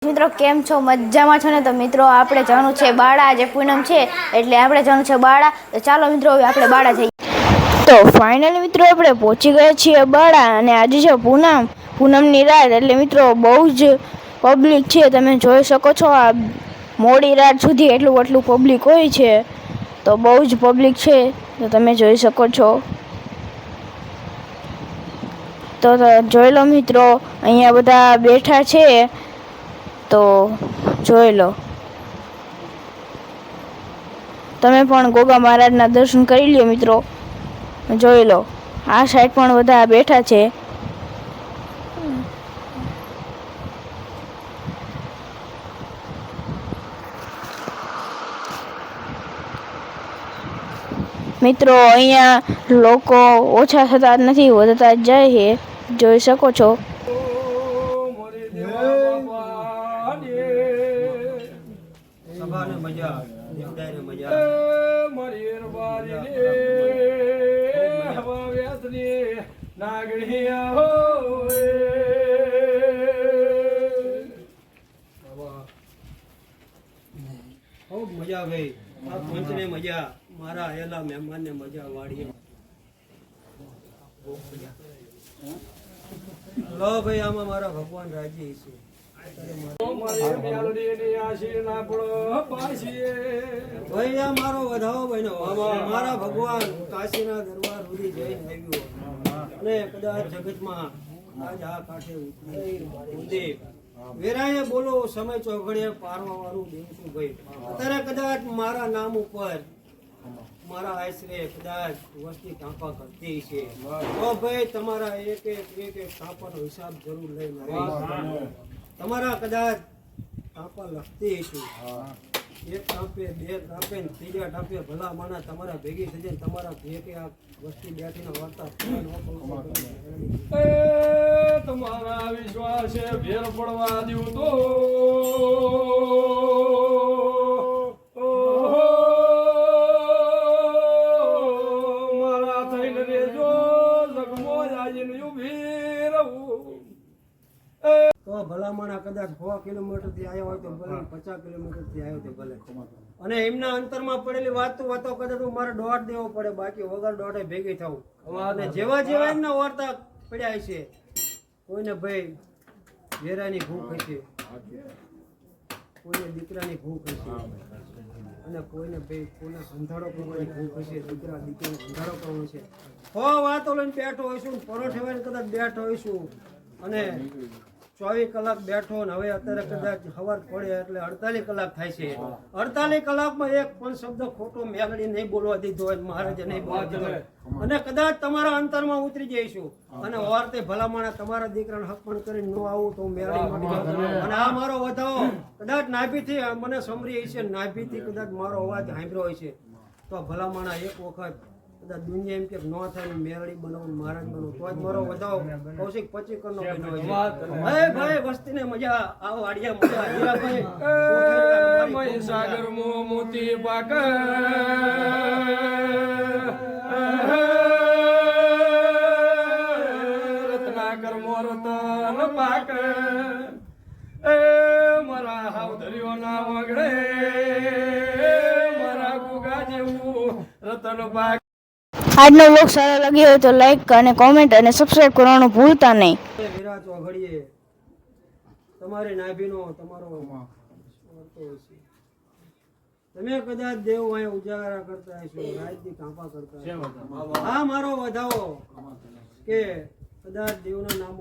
મિત્રો કેમ છો? મજામાં છો ને? તો મિત્રો આપણે જવાનું છે બાળા. આજે પૂનમ છે એટલે આપણે જવાનું છે બાળા. તો ચાલો મિત્રો હવે આપણે બાળા જઈએ. તો ફાઇનલી મિત્રો આપણે પહોંચી ગયા છીએ બાળા અને આજે છે પૂનમની રાત એટલે મિત્રો બહુ જ પબ્લિક છે. તમે જોઈ શકો છો આ મોડી રાત સુધી એટલું પબ્લિક હોય છે. તો બહુ જ પબ્લિક છે તો તમે જોઈ શકો છો. તો જોઈ લો મિત્રો અહીંયા બધા બેઠા છે તો જોઈ લો. તમે પણ ગોગા મહારાજના દર્શન કરી લ્યો મિત્રો. જોઈ લો આ સાઈડ પણ બધા બેઠા છે. મિત્રો અહીંયા લોકો ઓછા થતા નથી, વધતા જ જાય છે. જોઈ શકો છો. મજા ભાઈ આ પંચને મજા, મારા આયેલા મહેમાનને મજા વાળી. લો ભાઈ આમાં મારા ભગવાન રાજી છે. ભાઈ આ મારો વધાવો બન્યો. મારા ભગવાન કાશીના દરબાર સુધી જઈને આવ્યો અને કદાચ જગતમાં આજ આ કાંઠે ઉતરી વેરાએ બોલો સમય ચોઘડીએ પારવા વાળું દેવશું ભાઈ. અત્યારે કદાચ મારા નામ ઉપર મારા આશરે કદાચ વસ્તી કાપા કરતી છે તો ભાઈ તમારા એક કાપાનો હિસાબ જરૂર લઈને તમારા કદાચ કાપા લખતી છે. એક કાપે, બે કાપે, ત્રીજા કાપે ભલા માના તમારા ભેગી થઈ જાય. તમારા ભેગે આ વસ્તી બેઠીને વાર્તા તમારા વિશ્વાસે ભેર પડવા દઉં તો મારા થઈને રેજો જગમો જાજીને ઉભી રહું. તો ભલા માણા કદાચ 100 કિલોમીટર થી આવ્યો હોય તો ભલે, 50 કિલોમીટર થી આવ્યો તો ભલે, અને એમના અંતરમાં પડેલી વાતો કદાચ મારે દોડ દેવો પડે, બાકી વગર દોડે ભેગી થવું. અને જેવા એમના વાર્તા પડ્યા છે કોઈને ભાઈ વેરાની ભૂખ હશે, કોઈને દીકરાની ભૂખ હશે, અને કોઈને ભાઈ કોઈને ધંધાડો કરવાની ભૂખ હશે, દીકરાને ધંધાડો કરવાનો છે. વાતો લઈને બેઠો હોઈશું, પરોઠે વાળીને કદાચ બેઠો હોઈશું અને 24 કલાક બેઠો ને હવે અત્યારે કદાચ સવાર પડે એટલે 48 કલાક થાય છે. 48 કલાકમાં એક પણ શબ્દ ખોટો મેલડી નહીં બોલવા દીધો હોય, મહારાજે નહીં બોલવા દીધો, અને કદાચ તમારા અંતરમાં ઉતરી જઈશું અને વાર્તે ભલામણા તમારા દીકરાને હક પણ કરીને ન આવું તો મેલડી માટે. અને આ મારો વધાવો કદાચ નાભીથી મને સમરી હશે, નાભીથી કદાચ મારો અવાજ સાંભળ્યો હોય છે તો ભલામણા એક વખત કદાચ દુનિયા એમ કે ન થાય મેલડી બનાવું, મહારાજ બનવું તો જ મારો વધાવો કૌશિક 25 કરોડનો બન્યો છે. ભાઈ વસ્તીને મજા આવો, આડિયા મજા હીરાભાઈ સાગર મોતી પાક રત્નાકર મોરતન પાક મારા હાવ ધર્યો ના વગડે મારા ગુગા જેવું રતન પાક. આજનો વ્લોગ સારો લાગ્યો હોય તો લાઈક અને કોમેન્ટ અને સબસ્ક્રાઇબ કરવાનું ભૂલતા નહીં. વિરાજ ચોઘડીએ તમારી નાભીનો તમારો તમે કદાચ દેવ અહીંયા ઉજાગરા કરતા હશો, રાજથી કાંપા કરતા હશો. આ મારો વધાવો કે કદાચ દેવના નામ